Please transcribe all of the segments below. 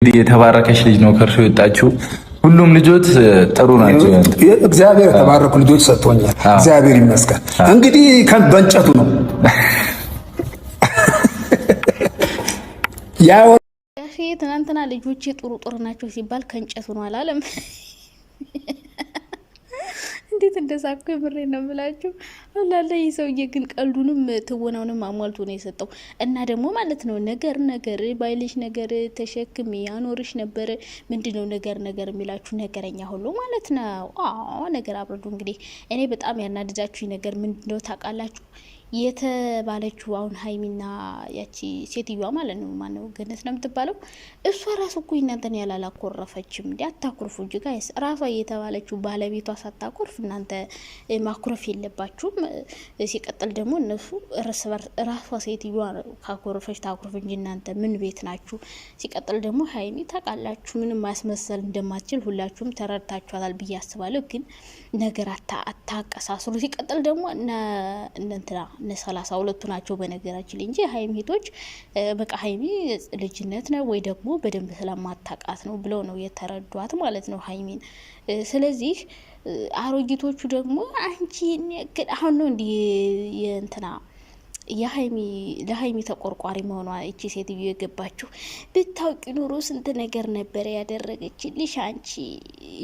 የተባረከች ልጅ ነው ከእርሱ የወጣችው። ሁሉም ልጆች ጥሩ ናቸው። እግዚአብሔር የተባረኩ ልጆች ሰጥቶኛል። እግዚአብሔር ይመስገን። እንግዲህ በእንጨቱ ነው ያው ትናንትና ልጆቼ ጥሩ ናቸው ሲባል ከእንጨቱ ነው አላለም። እንዴት እንደሳኩ የምሬ ነው ብላችሁ አላለ። ይህ ሰውዬ ግን ቀልዱንም ትወናውንም አሟልቶ ነው የሰጠው። እና ደግሞ ማለት ነው ነገር ባይልሽ ነገር ተሸክም ያኖርሽ ነበር። ምንድነው ነገር የሚላችሁ ነገረኛ ሁሉ ማለት ነው። ነገር አብረዱ። እንግዲህ እኔ በጣም ያናድዳችሁ ነገር ምንድነው ታውቃላችሁ? የተባለችው አሁን ሀይሚና ያቺ ሴትዮዋ ማለት ነው ማነው ገነት ነው የምትባለው። እሷ ራሱ እኮ እናንተን ያላላኮረፈችም እንዴ? አታኩርፉ እንጂ ጋይስ። ራሷ የተባለችው ባለቤቷ ሳታኮርፍ እናንተ ማኩረፍ የለባችሁም። ሲቀጥል ደግሞ እነሱ እርስ በርስ ራሷ ሴትዮዋ ካኮረፈች ታኩርፍ እንጂ እናንተ ምን ቤት ናችሁ? ሲቀጥል ደግሞ ሀይሚ ታውቃላችሁ ምንም ማስመሰል እንደማትችል ሁላችሁም ተረድታችኋል ብዬ አስባለሁ። ግን ነገር አታቀሳስሩ። ሲቀጥል ደግሞ እንትና 32 ናቸው በነገራችን እንጂ ሀይሚ ሄቶች በቃ ሀይሚ ልጅነት ነው ወይ ደግሞ በደንብ ስለማታቃት ነው ብለው ነው የተረዷት ማለት ነው ሀይሚን። ስለዚህ አሮጊቶቹ ደግሞ አንቺ አሁን ነው እንዲህ የእንትና ለሀይሚ ተቆርቋሪ መሆኗ እቺ ሴትዮ የገባችሁ። ብታውቂ ኑሮ ስንት ነገር ነበረ ያደረገችልሽ አንቺ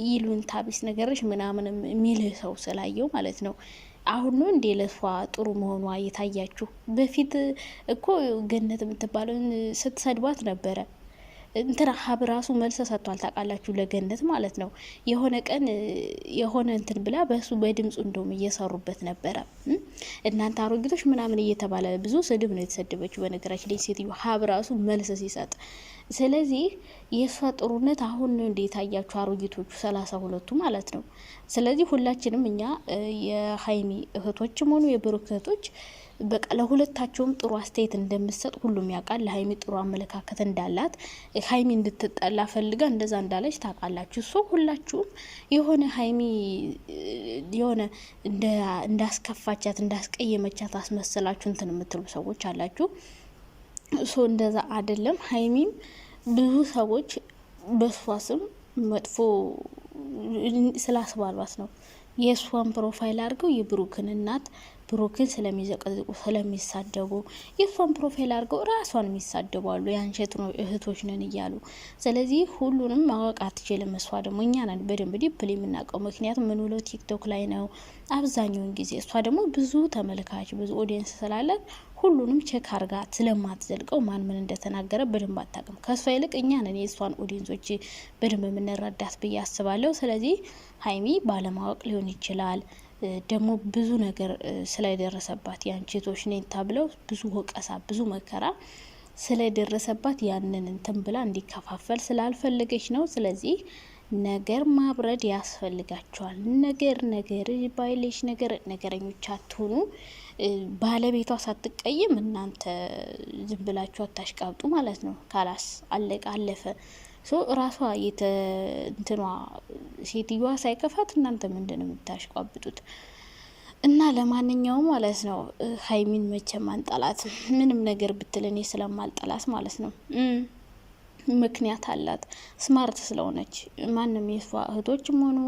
ይሉንታ ቢስ ነገርሽ ምናምንም የሚልህ ሰው ስላየው ማለት ነው። አሁን ነው እንዴ ለሷ ጥሩ መሆኗ የታያችሁ? በፊት እኮ ገነት የምትባለውን ስትሰድባት ነበረ። እንትና ሀብ ራሱ መልስ ሰጥቷል ታውቃላችሁ፣ ለገነት ማለት ነው። የሆነ ቀን የሆነ እንትን ብላ በሱ በድምፁ እንደውም እየሰሩበት ነበረ። እናንተ አሮጊቶች ምናምን እየተባለ ብዙ ስድብ ነው የተሰደበችው በነገራችን ላይ ሴትዮ ሀብ ራሱ መልስ ሲሰጥ። ስለዚህ የእሷ ጥሩነት አሁን ነው እንዴ የታያችሁ አሮጊቶቹ 32ቱ ማለት ነው። ስለዚህ ሁላችንም እኛ የሀይሚ እህቶችም ሆኑ የብሩክ እህቶች በቃ ለሁለታቸውም ጥሩ አስተያየት እንደምትሰጥ ሁሉም ያውቃል። ለሀይሚ ጥሩ አመለካከት እንዳላት ሀይሚ እንድትጠላ ፈልጋ እንደዛ እንዳለች ታውቃላችሁ። እሱ ሁላችሁም የሆነ ሀይሚ የሆነ እንዳስከፋቻት እንዳስቀየመቻት አስመሰላችሁ እንትን የምትሉ ሰዎች አላችሁ። እሱ እንደዛ አይደለም። ሀይሚም ብዙ ሰዎች በሷ ስም መጥፎ ስላስባሏት ነው የእሷን ፕሮፋይል አድርገው የብሩክን እናት ብሩክን ስለሚዘቀዝቁ ስለሚሳደቡ የእሷን ፕሮፋይል አድርገው ራሷን የሚሳደቡ አሉ። የአንሸት ነው እህቶች ነን እያሉ። ስለዚህ ሁሉንም ማወቅ አትችልም። እሷ ደግሞ እኛ ነን በደንብ ዲፕል የምናውቀው። ምክንያቱም ምን ብሎ ቲክቶክ ላይ ነው አብዛኛውን ጊዜ። እሷ ደግሞ ብዙ ተመልካች ብዙ ኦዲየንስ ስላላት ሁሉንም ቼክ አርጋ ስለማትዘልቀው ማን ምን እንደተናገረ በደንብ አታውቅም። ከእሷ ይልቅ እኛ ነን የእሷን ኦዲየንሶች በደንብ የምንረዳት ብዬ አስባለሁ። ስለዚህ ሀይሚ ባለማወቅ ሊሆን ይችላል ደግሞ ብዙ ነገር ስለደረሰባት ያንቺቶች ነኝ ተብለው ብዙ ወቀሳ ብዙ መከራ ስለደረሰባት ያንን እንትን ብላ እንዲከፋፈል ስላልፈለገች ነው። ስለዚህ ነገር ማብረድ ያስፈልጋቸዋል። ነገር ባይሌሽ ነገረኞች አትሆኑ። ባለቤቷ ሳትቀይም እናንተ ዝም ብላችሁ አታሽቃብጡ ማለት ነው። ካላስ አለቀ አለፈ። ራሷ እንትኗ ሴትዮዋ ሳይከፋት እናንተ ምንድነው የምታሽቋብጡት? እና ለማንኛውም ማለት ነው ሀይሚን መቼም አንጠላት። ምንም ነገር ብትል እኔ ስለማልጠላት ማለት ነው። ምክንያት አላት ስማርት ስለሆነች። ማንም የሷ እህቶችም ሆኑ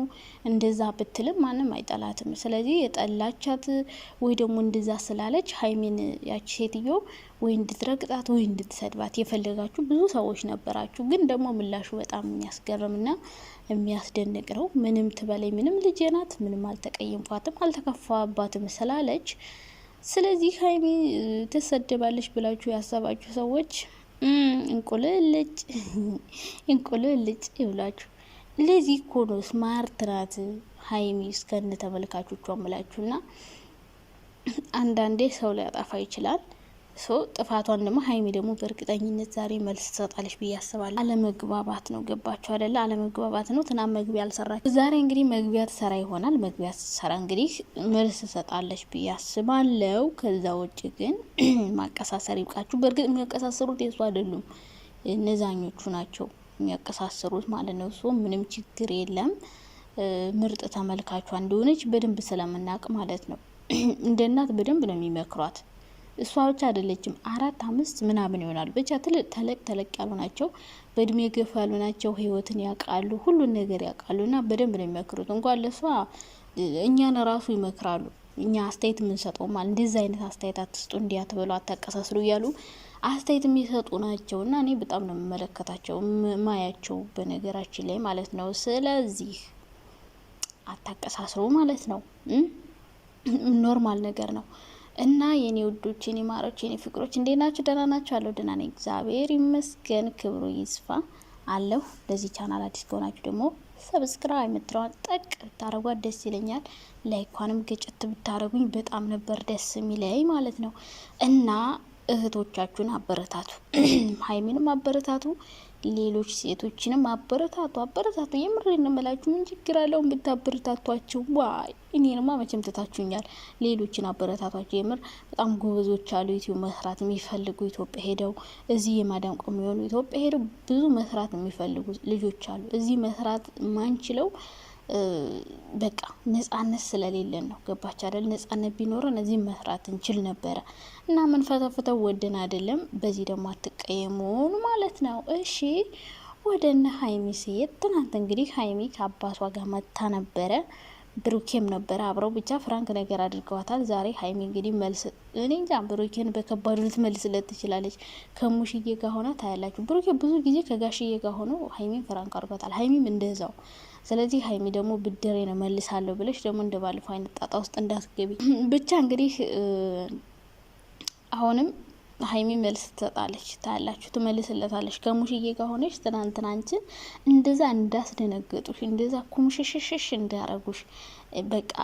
እንደዛ ብትልም ማንም አይጠላትም። ስለዚህ የጠላቻት ወይ ደግሞ እንደዛ ስላለች ሀይሚን ያቺ ሴትዮ ወይ እንድትረግጣት ወይ እንድትሰድባት የፈለጋችሁ ብዙ ሰዎች ነበራችሁ። ግን ደግሞ ምላሹ በጣም የሚያስገርምና የሚያስደንቅ ነው። ምንም ትበለኝ ምንም ልጄ ናት፣ ምንም አልተቀየምኳትም አልተከፋባትም ስላለች። ስለዚህ ሀይሚ ትሰደባለች ብላችሁ ያሰባችሁ ሰዎች እንቁልልጭ ይብላችሁ። ለዚህ እኮ ነው ስማርት ናት ሀይሚ እስከነ ተመልካቾቿ ምላችሁና አንዳንዴ ሰው ሊያጠፋ ይችላል። ጥፋቷን ደግሞ ሀይሚ ደግሞ በእርግጠኝነት ዛሬ መልስ ትሰጣለች ብዬ አስባለሁ። አለመግባባት ነው። ገባችሁ አይደለ? አለመግባባት ነው። ትናንት መግቢያ አልሰራች፣ ዛሬ እንግዲህ መግቢያ ትሰራ ይሆናል። መግቢያ ትሰራ እንግዲህ መልስ ትሰጣለች ብዬ አስባለሁ። ከዛ ውጭ ግን ማቀሳሰር ይብቃችሁ። በእርግጥ የሚያቀሳስሩት የሱ አይደሉም፣ እነዛኞቹ ናቸው የሚያቀሳስሩት ማለት ነው። ምንም ችግር የለም። ምርጥ ተመልካቿ እንደሆነች በደንብ ስለምናውቅ ማለት ነው። እንደ እናት በደንብ ነው የሚመክሯት። እሷ ብቻ አይደለችም 4 5 ምናምን ይሆናሉ። ብቻ ተለቅ ያሉ ናቸው፣ በእድሜ ገፋ ያሉ ናቸው። ህይወትን ያውቃሉ፣ ሁሉን ነገር ያውቃሉ እና በደንብ ነው የሚመክሩት። እንኳን ለሷ እኛን ራሱ ይመክራሉ። እኛ አስተያየት የምንሰጠው ማለት እንደዚህ አይነት አስተያየት አትስጡ፣ እንዲያትበሉ፣ አታቀሳስሩ እያሉ አስተያየት የሚሰጡ ናቸው እና እኔ በጣም ነው የምመለከታቸው ማያቸው በነገራችን ላይ ማለት ነው። ስለዚህ አታቀሳስሩ ማለት ነው። ኖርማል ነገር ነው እና የኔ ውዶች፣ የኔ ማሮች፣ የኔ ፍቅሮች እንዴት ናችሁ? ደህና ናችሁ? አለሁ ደህና ነኝ፣ እግዚአብሔር ይመስገን፣ ክብሩ ይስፋ አለሁ። ለዚህ ቻናል አዲስ ከሆናችሁ ደግሞ ሰብስክራይብ የምትለዋን ጠቅ ብታረጓት ደስ ይለኛል። ላይኳንም ገጨት ብታረጉኝ በጣም ነበር ደስ የሚለኝ ማለት ነው። እና እህቶቻችሁን አበረታቱ፣ ሀይሚንም አበረታቱ፣ ሌሎች ሴቶችንም አበረታቱ። የምር እንመላችሁ ምን ችግር አለው ብታበረታቷቸው? ዋይ እኔንማ መቼም ትታችሁኛል። ሌሎችን አበረታቷቸው። የምር በጣም ጎበዞች አሉ፣ ዩቲዩብ መስራት የሚፈልጉ ኢትዮጵያ ሄደው እዚህ የማዳም ቆም የሆኑ ኢትዮጵያ ሄደው ብዙ መስራት የሚፈልጉ ልጆች አሉ። እዚህ መስራት ማንችለው በቃ ነጻነት ስለሌለን ነው። ገባች አይደል? ነጻነት ቢኖረን እዚህ መስራት እንችል ነበረ እና ምን ፈተፈተው ወደን አይደለም። በዚህ ደግሞ አትቀየሙን ማለት ነው። እሺ ወደነ ሀይሚ ሴት ትናንት እንግዲህ ሀይሚ ከአባቷ ጋር መታ ነበረ፣ ብሩኬም ነበረ አብረው ብቻ ፍራንክ ነገር አድርገዋታል። ዛሬ ሀይሚ እንግዲህ መልስ እኔ እንጃ ብሩኬን በከባዱ ልትመልስለት ትችላለች። ከሙሽዬ ጋር ሆና ታያላችሁ። ብሩኬ ብዙ ጊዜ ከጋሽዬ ጋር ሆኖ ሀይሚን ፍራንክ አድርጓታል፣ ሀይሚም እንደዛው። ስለዚህ ሀይሚ ደግሞ ብድሬ ነው መልሳለሁ ብለሽ ደግሞ እንደ ባለፈው አይነት ጣጣ ውስጥ እንዳትገቢ ብቻ። እንግዲህ አሁንም ሀይሚ መልስ ትሰጣለች፣ ታያላችሁ፣ ትመልስለታለች። ከሙሽዬ ጋር ሆነች ትናንትና አንቺን እንደዛ እንዳስደነገጡሽ፣ እንደዛ ኩምሽሽሽሽ እንዳረጉሽ፣ በቃ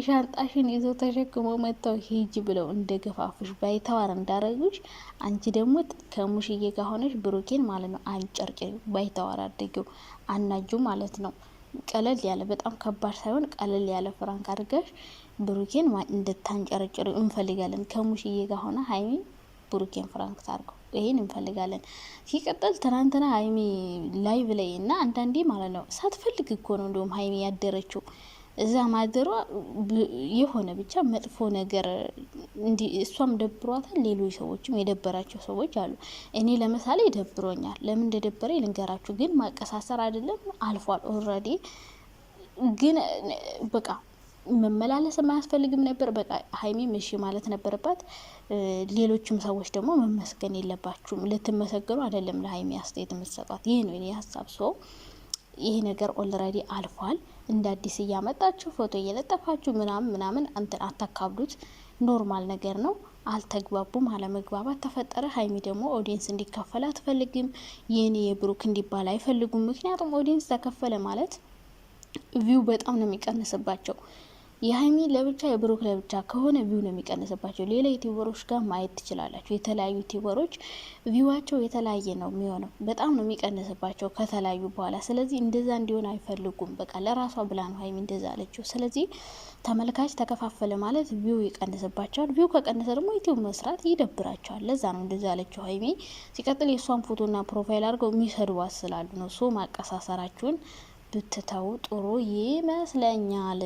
ሻንጣሽን ይዘው ተሸክመው መጥተው ሂጂ ብለው እንደገፋፉሽ፣ ባይተዋር እንዳረጉሽ፣ አንቺ ደግሞ ከሙሽዬ ጋር ሆነች ብሩኬን ማለት ነው አንጨርጭ፣ ባይተዋር አድርገው አናጁ ማለት ነው። ቀለል ያለ በጣም ከባድ ሳይሆን ቀለል ያለ ፍራንክ አድርገሽ ብሩኬን እንድታንጨረጭር እንፈልጋለን። ከሙሽዬ ጋር ሆነ ሀይሚ ብሩኬን ፍራንክ ታርገው፣ ይሄን እንፈልጋለን። ሲቀጥል ትናንትና ሀይሚ ላይቭ ላይ እና አንዳንዴ ማለት ነው ሳትፈልግ እኮ ነው እንደውም ሀይሚ ያደረችው እዛ ማደሯ የሆነ ብቻ መጥፎ ነገር እንዲ እሷም ደብሯታል። ሌሎች ሰዎችም የደበራቸው ሰዎች አሉ። እኔ ለምሳሌ ደብሮኛል። ለምን እንደደበረ ልንገራችሁ። ግን ማቀሳሰር አይደለም አልፏል ኦልሬዲ። ግን በቃ መመላለስ የማያስፈልግም ነበር። በቃ ሀይሚም እሺ ማለት ነበረባት። ሌሎችም ሰዎች ደግሞ መመስገን የለባችሁም። ልትመሰገኑ አይደለም ለሀይሚ አስተያየት የምትሰጧት። ይህ ነው የኔ ሀሳብ። ሰው ይሄ ነገር ኦልሬዲ አልፏል። እንደ አዲስ እያመጣችሁ ፎቶ እየለጠፋችሁ ምናምን እንትን አታካብዱት። ኖርማል ነገር ነው። አልተግባቡም፣ አለመግባባት ተፈጠረ። ሀይሚ ደግሞ ኦዲየንስ እንዲከፈል አትፈልግም። የኔ የብሩክ እንዲባል አይፈልጉም። ምክንያቱም ኦዲየንስ ተከፈለ ማለት ቪው በጣም ነው የሚቀንስባቸው። የሀይሚ ለብቻ የብሩክ ለብቻ ከሆነ ቪው ነው የሚቀንስባቸው። ሌላ ዩቲዩበሮች ጋር ማየት ትችላላችሁ። የተለያዩ ዩቲዩበሮች ቪዋቸው የተለያየ ነው የሚሆነው። በጣም ነው የሚቀንስባቸው ከተለያዩ በኋላ። ስለዚህ እንደዛ እንዲሆን አይፈልጉም። በቃ ለራሷ ብላ ነው ሀይሚ እንደዛ አለችው። ስለዚህ ተመልካች ተከፋፈለ ማለት ቪው ይቀንስባቸዋል። ቪው ከቀነሰ ደግሞ ዩቲዩብ መስራት ይደብራቸዋል። ለዛ ነው እንደዛ አለችው ሀይሚ። ሲቀጥል የእሷን ፎቶና ፕሮፋይል አድርገው የሚሰድቧት ስላሉ ነው። ሶ ማቀሳሰራችሁን ብትተው ጥሩ ይመስለኛል።